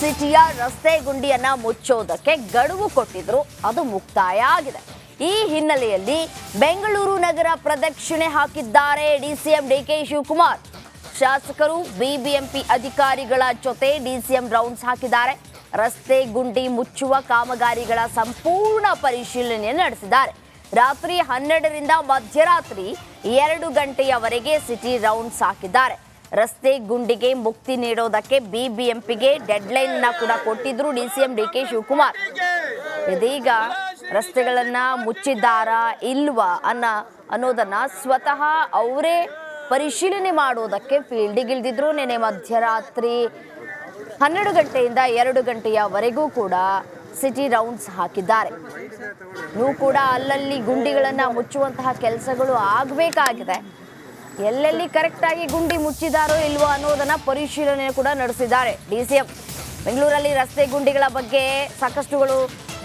ಸಿಟಿಯ ರಸ್ತೆ ಗುಂಡಿಯನ್ನ ಮುಚ್ಚೋದಕ್ಕೆ ಗಡುವು ಕೊಟ್ಟಿದ್ರು, ಅದು ಮುಕ್ತಾಯ ಆಗಿದೆ. ಈ ಹಿನ್ನೆಲೆಯಲ್ಲಿ ಬೆಂಗಳೂರು ನಗರ ಪ್ರದಕ್ಷಿಣೆ ಹಾಕಿದ್ದಾರೆ ಡಿಸಿಎಂ ಡಿಕೆ ಶಿವಕುಮಾರ್. ಶಾಸಕರು ಬಿಬಿಎಂಪಿ ಅಧಿಕಾರಿಗಳ ಜೊತೆ ಡಿಸಿಎಂ ರೌಂಡ್ಸ್ ಹಾಕಿದ್ದಾರೆ. ರಸ್ತೆ ಗುಂಡಿ ಮುಚ್ಚುವ ಕಾಮಗಾರಿಗಳ ಸಂಪೂರ್ಣ ಪರಿಶೀಲನೆ ನಡೆಸಿದ್ದಾರೆ. ರಾತ್ರಿ 12ರಿಂದ ಮಧ್ಯರಾತ್ರಿ 2 ಗಂಟೆಯವರೆಗೆ ಸಿಟಿ ರೌಂಡ್ಸ್ ಹಾಕಿದ್ದಾರೆ. ರಸ್ತೆ ಗುಂಡಿಗೆ ಮುಕ್ತಿ ನೀಡೋದಕ್ಕೆ ಬಿಬಿಎಂಪಿಗೆ ಡೆಡ್ಲೈನ್ ಕೂಡ ಕೊಟ್ಟಿದ್ರು ಡಿಸಿಎಂ ಡಿಕೆ ಶಿವಕುಮಾರ್. ಇದೀಗ ರಸ್ತೆಗಳನ್ನ ಮುಚ್ಚಿದ್ದಾರಾ ಇಲ್ವಾ ಅನ್ನೋದನ್ನ ಸ್ವತಃ ಅವರೇ ಪರಿಶೀಲನೆ ಮಾಡೋದಕ್ಕೆ ಫೀಲ್ಡಿಗಿಳಿದಿದ್ರು. ನೆನೆ ಮಧ್ಯರಾತ್ರಿ 12 ಗಂಟೆಯಿಂದ 2 ಗಂಟೆಯವರೆಗೂ ಕೂಡ ಸಿಟಿ ರೌಂಡ್ಸ್ ಹಾಕಿದ್ದಾರೆ. ನೀವು ಕೂಡ ಅಲ್ಲಲ್ಲಿ ಗುಂಡಿಗಳನ್ನ ಮುಚ್ಚುವಂತಹ ಕೆಲಸಗಳು ಆಗಬೇಕಾಗಿದೆ. ಎಲ್ಲೆಲ್ಲಿ ಕರೆಕ್ಟಾಗಿ ಗುಂಡಿ ಮುಚ್ಚಿದಾರೋ ಇಲ್ವೋ ಅನ್ನೋದನ್ನ ಪರಿಶೀಲನೆ ಕೂಡ ನಡೆಸಿದ್ದಾರೆ ಡಿಸಿಎಂ. ಬೆಂಗಳೂರಲ್ಲಿ ರಸ್ತೆ ಗುಂಡಿಗಳ ಬಗ್ಗೆ ಸಾಕಷ್ಟುಗಳು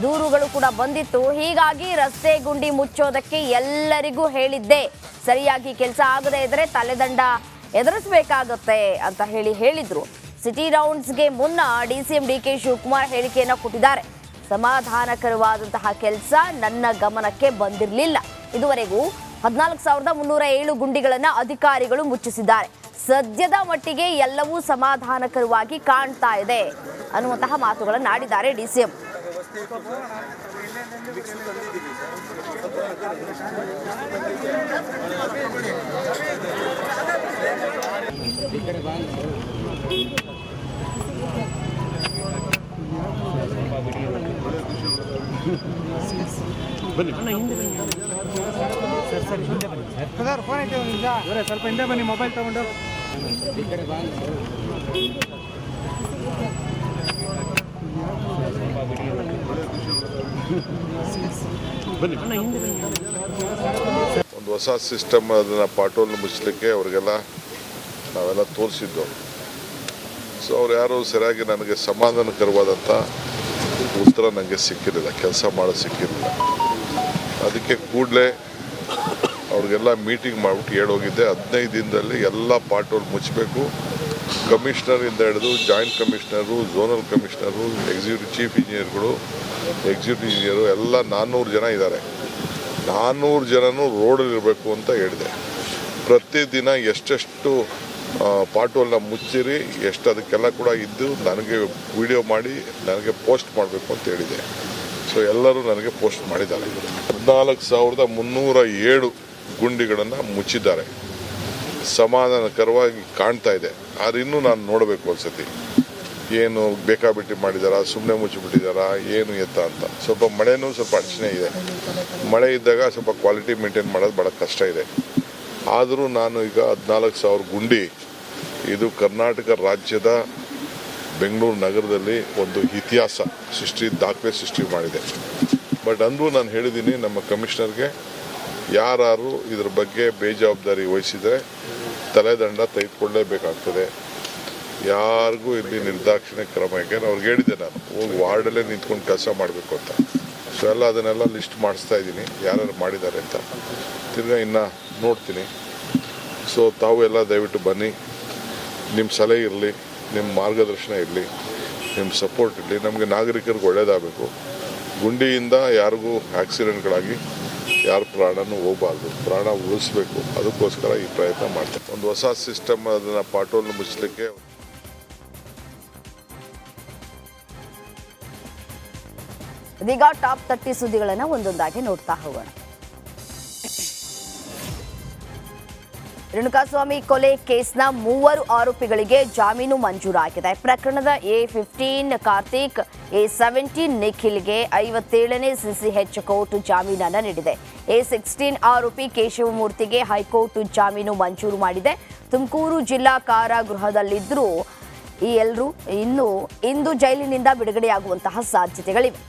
ದೂರುಗಳು ಕೂಡ ಬಂದಿತ್ತು. ಹೀಗಾಗಿ ರಸ್ತೆ ಗುಂಡಿ ಮುಚ್ಚೋದಕ್ಕೆ ಎಲ್ಲರಿಗೂ ಹೇಳಿದ್ದೆ, ಸರಿಯಾಗಿ ಕೆಲಸ ಆಗದೇ ಇದ್ರೆ ತಲೆದಂಡ ಎದುರಿಸಬೇಕಾಗುತ್ತೆ ಅಂತ ಹೇಳಿದ್ರು. ಸಿಟಿ ರೌಂಡ್ಸ್ಗೆ ಮುನ್ನ ಡಿಸಿಎಂ ಡಿಕೆ ಶಿವಕುಮಾರ್ ಹೇಳಿಕೆಯನ್ನು ಕೊಟ್ಟಿದ್ದಾರೆ. ಸಮಾಧಾನಕರವಾದಂತಹ ಕೆಲಸ ನನ್ನ ಗಮನಕ್ಕೆ ಬಂದಿರಲಿಲ್ಲ. ಇದುವರೆಗೂ 14,307 ಗುಂಡಿಗಳನ್ನು ಅಧಿಕಾರಿಗಳು ಮುಚ್ಚಿಸಿದ್ದಾರೆ. ಸದ್ಯದ ಮಟ್ಟಿಗೆ ಎಲ್ಲವೂ ಸಮಾಧಾನಕರವಾಗಿ ಕಾಣ್ತಾ ಇದೆ ಅನ್ನುವಂತಹ ಮಾತುಗಳನ್ನು ಆಡಿದ್ದಾರೆ ಡಿಸಿಎಂ. ಬನ್ನಿ ಸರ್ ಹಿಂದೆ ಬನ್ನಿ ಸರ್ ಫೋನ್ ಐತೆ ಒಂದು ನಿಮಿಷ ಸ್ವಲ್ಪ ಹಿಂದೆ ಬನ್ನಿ ಮೊಬೈಲ್ ತಗೊಂಡು ಈ ಕಡೆ ಬನ್ನಿ ಒಂದು ಹೊಸ ಸಿಸ್ಟಮ್ ಅದನ್ನು ಪಾಟೋಲ್ ಮುಚ್ಚಲಿಕ್ಕೆ ಅವರಿಗೆಲ್ಲ ನಾವೆಲ್ಲ ತೋರಿಸಿದ್ದು. ಸೊ ಅವ್ರು ಯಾರು ಸರಿಯಾಗಿ ನನಗೆ ಸಮಾಧಾನಕರವಾದಂಥ ಉತ್ತರ ನನಗೆ ಸಿಕ್ಕಿರಲಿಲ್ಲ, ಕೆಲಸ ಮಾಡೋದು ಸಿಕ್ಕಿರಲಿಲ್ಲ. ಅದಕ್ಕೆ ಕೂಡಲೇ ಅವ್ರಿಗೆಲ್ಲ ಮೀಟಿಂಗ್ ಮಾಡಿಬಿಟ್ಟು ಹೇಳೋಗಿದ್ದೆ, 15 ದಿನದಲ್ಲಿ ಎಲ್ಲ ಪಾಟೋಲ್ ಮುಚ್ಚಬೇಕು. ಕಮಿಷನರಿಂದ ಹಿಡಿದು joint commissioner, zonal commissioner, executive chief ಇಂಜಿನಿಯರ್ಗಳು, ಎಕ್ಸಿಕ್ಯೂಟಿವ್ ಇಂಜಿನಿಯರು ಎಲ್ಲ 400 ಜನ ಇದ್ದಾರೆ. 400 ಜನನೂ ರೋಡಲ್ಲಿರಬೇಕು ಅಂತ ಹೇಳಿದೆ. ಪ್ರತಿದಿನ ಎಷ್ಟೆಷ್ಟು ಪಾಟೋಲ್ನ ಮುಚ್ಚಿರಿ, ಎಷ್ಟು ಅದಕ್ಕೆಲ್ಲ ಕೂಡ ಇದ್ದು ನನಗೆ ವಿಡಿಯೋ ಮಾಡಿ ನನಗೆ ಪೋಸ್ಟ್ ಮಾಡಬೇಕು ಅಂತ ಹೇಳಿದೆ. ಸೊ ಎಲ್ಲರೂ ನನಗೆ ಪೋಸ್ಟ್ ಮಾಡಿದ್ದಾರೆ. 14,307 ಗುಂಡಿಗಳನ್ನು ಮುಚ್ಚಿದ್ದಾರೆ. ಸಮಾಧಾನಕರವಾಗಿ ಕಾಣ್ತಾ ಇದೆ. ಆದರೆ ಇನ್ನೂ ನಾನು ನೋಡಬೇಕು ಒಂದ್ಸತಿ ಏನು ಬೇಕಾಬಿಟ್ಟಿ ಮಾಡಿದಾರಾ, ಸುಮ್ಮನೆ ಮುಚ್ಚಿಬಿಟ್ಟಿದ್ದಾರಾ, ಏನು ಎತ್ತ ಅಂತ. ಸ್ವಲ್ಪ ಮಳೆನೂ ಸ್ವಲ್ಪ ಅಡಚಣೆ ಇದೆ. ಮಳೆ ಇದ್ದಾಗ ಸ್ವಲ್ಪ ಕ್ವಾಲಿಟಿ ಮೇಂಟೈನ್ ಮಾಡೋದು ಭಾಳ ಕಷ್ಟ ಇದೆ. ಆದರೂ ನಾನು ಈಗ 14,000 ಗುಂಡಿ, ಇದು ಕರ್ನಾಟಕ ರಾಜ್ಯದ ಬೆಂಗಳೂರು ನಗರದಲ್ಲಿ ಒಂದು ಇತಿಹಾಸ ದಾಖಲೆ ಸೃಷ್ಟಿ ಮಾಡಿದೆ. ಬಟ್ ಅಂದರೂ ನಾನು ಹೇಳಿದ್ದೀನಿ ನಮ್ಮ ಕಮಿಷನರ್ಗೆ, ಯಾರು ಇದ್ರ ಬಗ್ಗೆ ಬೇಜವಾಬ್ದಾರಿ ವಹಿಸಿದರೆ ತಲೆದಂಡ ತೆಗೆದುಕೊಳ್ಳಲೇಬೇಕಾಗ್ತದೆ. ಯಾರಿಗೂ ಇಲ್ಲಿ ನಿರ್ದಾಕ್ಷಿಣ್ಯ ಕ್ರಮ, ಯಾಕೆಂದ್ರೆ ಅವ್ರಿಗೆ ಹೇಳಿದ್ದೆ ನಾನು ಹೋಗಿ ವಾರ್ಡಲ್ಲೇ ನಿಂತ್ಕೊಂಡು ಕೆಲಸ ಮಾಡಬೇಕು ಅಂತ. ಸೊ ಎಲ್ಲ ಅದನ್ನೆಲ್ಲ ಲಿಸ್ಟ್ ಮಾಡಿಸ್ತಾ ಇದ್ದೀನಿ ಯಾರು ಮಾಡಿದ್ದಾರೆ ಅಂತ. ತಿರ್ಗಾ ಇನ್ನು ನೋಡ್ತೀನಿ. ಸೊ ತಾವು ಎಲ್ಲ ದಯವಿಟ್ಟು ಬನ್ನಿ, ನಿಮ್ಮ ಸಲಹೆ ಇರಲಿ, ನಿಮ್ಮ ಮಾರ್ಗದರ್ಶನ ಇರಲಿ, ನಿಮ್ಮ ಸಪೋರ್ಟ್ ಇರಲಿ. ನಮಗೆ ನಾಗರಿಕರಿಗೆ ಒಳ್ಳೆಯದಾಗಬೇಕು. ಗುಂಡಿಯಿಂದ ಯಾರಿಗೂ ಆಕ್ಸಿಡೆಂಟ್ಗಳಾಗಿ ಯಾರ ಪ್ರಾಣನೂ ಹೋಗಬಾರ್ದು, ಪ್ರಾಣ ಉಳಿಸ್ಬೇಕು. ಅದಕ್ಕೋಸ್ಕರ ಈ ಪ್ರಯತ್ನ ಮಾಡ್ತಾರೆ. ಒಂದು ಹೊಸ ಸಿಸ್ಟಮ್ ಅದನ್ನು ಪಾಟೋಲ್ನ ಮುಚ್ಚಲಿಕ್ಕೆ. ಇದೀಗ ಟಾಪ್ 30 ಸುದ್ದಿಗಳನ್ನು ಒಂದೊಂದಾಗಿ ನೋಡ್ತಾ ಹೋಗೋಣ. ರೇಣುಕಾಸ್ವಾಮಿ ಕೊಲೆ ಕೇಸ್ನ 3 ಆರೋಪಿಗಳಿಗೆ ಜಾಮೀನು ಮಂಜೂರಾಗಿದೆ. ಪ್ರಕರಣದ A15 ಕಾರ್ತಿಕ್, A17 ನಿಖಿಲ್ಗೆ 57ನೇ CCH ಕೋರ್ಟ್ ಜಾಮೀನನ್ನು ನೀಡಿದೆ. A16 ಆರೋಪಿ ಕೇಶವಮೂರ್ತಿಗೆ ಹೈಕೋರ್ಟ್ ಜಾಮೀನು ಮಂಜೂರು ಮಾಡಿದೆ. ತುಮಕೂರು ಜಿಲ್ಲಾ ಕಾರಾಗೃಹದಲ್ಲಿದ್ದರೂ ಈ ಎಲ್ಲರೂ ಇಂದು ಜೈಲಿನಿಂದ ಬಿಡುಗಡೆಯಾಗುವಂತಹ ಸಾಧ್ಯತೆಗಳಿವೆ.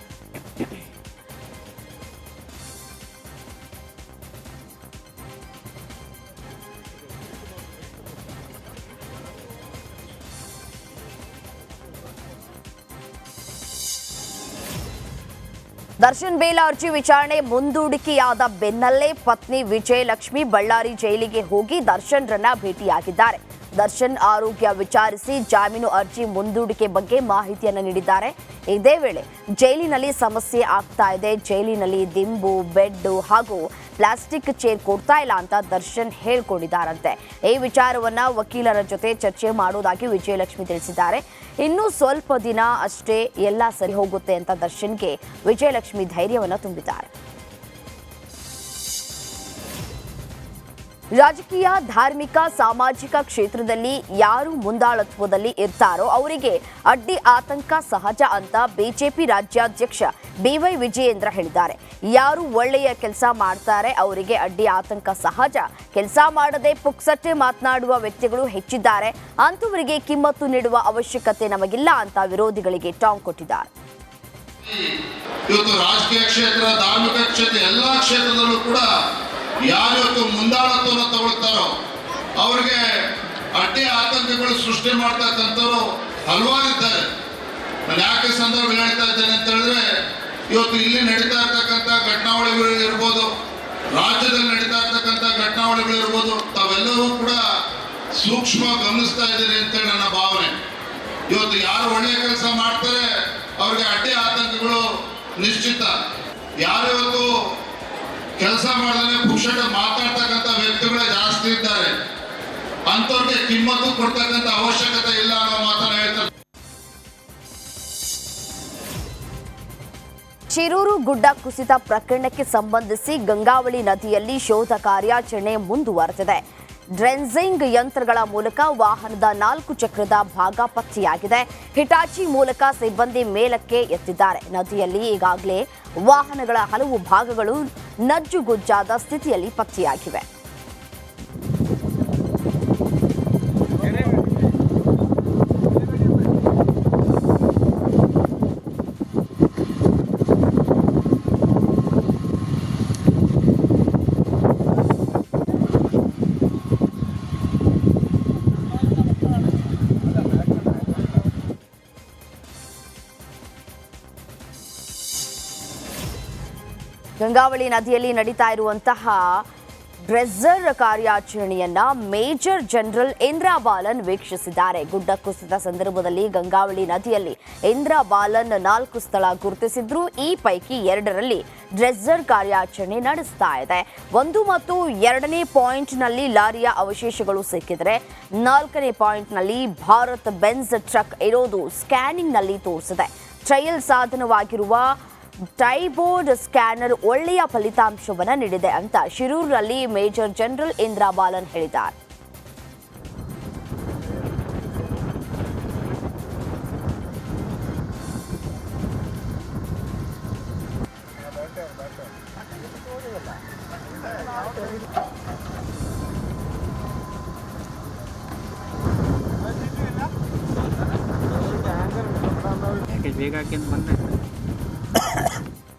ದರ್ಶನ್ ಬೇಲ್ ಅರ್ಜಿ ವಿಚಾರಣೆ ಮುಂದೂಡಿಕೆಯಾದ ಬೆನ್ನಲ್ಲೇ ಪತ್ನಿ ವಿಜಯಲಕ್ಷ್ಮಿ ಬಳ್ಳಾರಿ ಜೈಲಿಗೆ ಹೋಗಿ ದರ್ಶನ್ರನ್ನ ಭೇಟಿಯಾಗಿದ್ದಾರೆ. ದರ್ಶನ್ ಆರೋಗ್ಯ ವಿಚಾರಿಸಿ ಜಾಮೀನು ಅರ್ಜಿ ಮುಂದೂಡಿಕೆ ಬಗ್ಗೆ ಮಾಹಿತಿಯನ್ನು ನೀಡಿದ್ದಾರೆ. ಇದೇ ವೇಳೆ ಜೈಲಿನಲ್ಲಿ ಸಮಸ್ಯೆ ಆಗ್ತಾ ಇದೆ, ಜೈಲಿನಲ್ಲಿ ದಿಂಬು, ಬೆಡ್ ಹಾಗೂ ಪ್ಲಾಸ್ಟಿಕ್ ಚೇರ್ ಕೊಡ್ತಾ ಇಲ್ಲ ಅಂತ ದರ್ಶನ್ ಹೇಳ್ಕೊಂಡಿದ್ದಾರಂತೆ. ಈ ವಿಚಾರವನ್ನ ವಕೀಲರ ಜೊತೆ ಚರ್ಚೆ ಮಾಡುವುದಾಗಿ ವಿಜಯಲಕ್ಷ್ಮಿ ತಿಳಿಸಿದ್ದಾರೆ. ಇನ್ನು ಸ್ವಲ್ಪ ದಿನ ಅಷ್ಟೇ ಎಲ್ಲ ಸರಿ ಹೋಗುತ್ತೆ ಅಂತ ದರ್ಶನ್ಗೆ ವಿಜಯಲಕ್ಷ್ಮಿ ಧೈರ್ಯವನ್ನು ತುಂಬಿದ್ದಾರೆ. ರಾಜಕೀಯ, ಧಾರ್ಮಿಕ, ಸಾಮಾಜಿಕ ಕ್ಷೇತ್ರದಲ್ಲಿ ಯಾರು ಮುಂದಾಳತ್ವದಲ್ಲಿ ಇರ್ತಾರೋ ಅವರಿಗೆ ಅಡ್ಡಿ ಆತಂಕ ಸಹಜ ಅಂತ ಬಿಜೆಪಿ ರಾಜ್ಯಾಧ್ಯಕ್ಷ ಬಿವೈ ವಿಜಯೇಂದ್ರ ಹೇಳಿದ್ದಾರೆ. ಯಾರು ಒಳ್ಳೆಯ ಕೆಲಸ ಮಾಡ್ತಾರೆ ಅವರಿಗೆ ಅಡ್ಡಿ ಆತಂಕ ಸಹಜ. ಕೆಲಸ ಮಾಡದೆ ಪುಕ್ಸಟ್ಟೆ ಮಾತನಾಡುವ ವ್ಯಕ್ತಿಗಳು ಹೆಚ್ಚಿದ್ದಾರೆ. ಅಂತವರಿಗೆ ಕಿಮ್ಮತ್ತು ನೀಡುವ ಅವಶ್ಯಕತೆ ನಮಗಿಲ್ಲ ಅಂತ ವಿರೋಧಿಗಳಿಗೆ ಟಾಂಗ್ ಕೊಟ್ಟಿದ್ದಾರೆ. ಇವತ್ತು ರಾಜಕೀಯ ಕ್ಷೇತ್ರ, ಧಾರ್ಮಿಕ ಕ್ಷೇತ್ರ, ಎಲ್ಲಾ ಕ್ಷೇತ್ರದಲ್ಲೂ ಕೂಡ ಯಾರು ಮುಂದಾಳತ್ವವನ್ನು ತಗೊಳ್ತಾರೋ ಅವರಿಗೆ ಅಡ್ಡಿ ಆತಂಕಗಳು ಸೃಷ್ಟಿ ಮಾಡ್ತಕ್ಕಂಥವ್ರು ಹಲವಾರಿದ್ದಾರೆ. ನಾನು ಯಾಕೆ ಸಂದರ್ಭ ಹೇಳ್ತಾ ಇದ್ದೇನೆ ಅಂತ ಹೇಳಿದ್ರೆ, ಇವತ್ತು ಇಲ್ಲಿ ನಡೀತಾ ಇರ್ತಕ್ಕಂಥ ಘಟನಾವಳಿಗಳು ಇರ್ಬೋದು, ರಾಜ್ಯದಲ್ಲಿ ನಡೀತಾ ಇರ್ತಕ್ಕಂಥ ಘಟನಾವಳಿಗಳು ಇರ್ಬೋದು, ತಾವೆಲ್ಲರೂ ಕೂಡ ಸೂಕ್ಷ್ಮ ಗಮನಿಸ್ತಾ ಇದ್ದೀರಿ ಅಂತೇಳಿ ನನ್ನ ಭಾವನೆ. ಇವತ್ತು ಯಾರು ಒಳ್ಳೆಯ ಕೆಲಸ ಮಾಡ್ತಾರೆ ಅವ್ರಿಗೆ ಅಡ್ಡಿ ಆತಂಕಗಳು ನಿಶ್ಚಿತ. ಯಾರು ಇವತ್ತು ಕೆಲಸ ಮಾಡಿದ್ರೆ ಪುಕ್ಷಟ ಮಾತಾಡ್ತಕ್ಕಂಥ ವ್ಯಕ್ತಿಗಳೇ ಜಾಸ್ತಿ ಇದ್ದಾರೆ. ಅಂತವ್ರಿಗೆ ಕಿಮ್ಮತ್ತು ಕೊಡ್ತಕ್ಕಂಥ ಅವಶ್ಯಕತೆ ಇಲ್ಲ ಅನ್ನೋ ಮಾತನ್ನ ಹೇಳ್ತಾರೆ. ಶಿರೂರು ಗುಡ್ಡ ಕುಸಿತ ಪ್ರಕರಣಕ್ಕೆ ಸಂಬಂಧಿಸಿ ಗಂಗಾವಳಿ ನದಿಯಲ್ಲಿ ಶೋಧ ಕಾರ್ಯಾಚರಣೆ ಮುಂದುವರೆದಿದೆ. ಡ್ರೆಂಜಿಂಗ್ ಯಂತ್ರಗಳ ಮೂಲಕ ವಾಹನದ 4 ಚಕ್ರದ ಭಾಗ ಪತ್ತೆಯಾಗಿದೆ. ಹಿಟಾಚಿ ಮೂಲಕ ಸಿಬ್ಬಂದಿ ಮೇಲಕ್ಕೆ ಎತ್ತಿದ್ದಾರೆ. ನದಿಯಲ್ಲಿ ಈಗಾಗಲೇ ವಾಹನಗಳ ಹಲವು ಭಾಗಗಳು ನಜ್ಜುಗುಜ್ಜಾದ ಸ್ಥಿತಿಯಲ್ಲಿ ಪತ್ತೆಯಾಗಿವೆ. ಗಂಗಾವಳಿ ನದಿಯಲ್ಲಿ ನಡೀತಾ ಇರುವಂತಹ ಡ್ರೆಜ್ಜರ್ ಕಾರ್ಯಾಚರಣೆಯನ್ನ ಮೇಜರ್ ಜನರಲ್ ಇಂದ್ರಾ ಬಾಲನ್ ವೀಕ್ಷಿಸಿದ್ದಾರೆ. ಗುಡ್ಡ ಕುಸಿತ ಸಂದರ್ಭದಲ್ಲಿ ಗಂಗಾವಳಿ ನದಿಯಲ್ಲಿ ಇಂದ್ರಾ ಬಾಲನ್ 4 ಸ್ಥಳ ಗುರುತಿಸಿದ್ರು. ಈ ಪೈಕಿ 2ರಲ್ಲಿ ಡ್ರೆಜ್ಜರ್ ಕಾರ್ಯಾಚರಣೆ ನಡೆಸ್ತಾ ಇದೆ. 1 ಮತ್ತು 2ನೇ ಪಾಯಿಂಟ್ನಲ್ಲಿ ಲಾರಿಯ ಅವಶೇಷಗಳು ಸಿಕ್ಕಿದ್ರೆ, 4ನೇ ಪಾಯಿಂಟ್ನಲ್ಲಿ ಭಾರತ್ ಬೆಂಜ್ ಟ್ರಕ್ ಇರೋದು ಸ್ಕ್ಯಾನಿಂಗ್ನಲ್ಲಿ ತೋರಿಸಿದೆ. ಟ್ರಯಲ್ ಸಾಧನವಾಗಿರುವ ಟೈಬೋರ್ಡ್ ಸ್ಕ್ಯಾನರ್ ಒಳ್ಳೆಯ ಫಲಿತಾಂಶವನ್ನು ನೀಡಿದೆ ಅಂತ ಶಿರೂರಿನಲ್ಲಿ ಮೇಜರ್ ಜನರಲ್ ಇಂದ್ರಾ ಬಾಲನ್ ಹೇಳಿದ್ದಾರೆ. ಬೇಗ ಹಾಕಿ ಬಂದ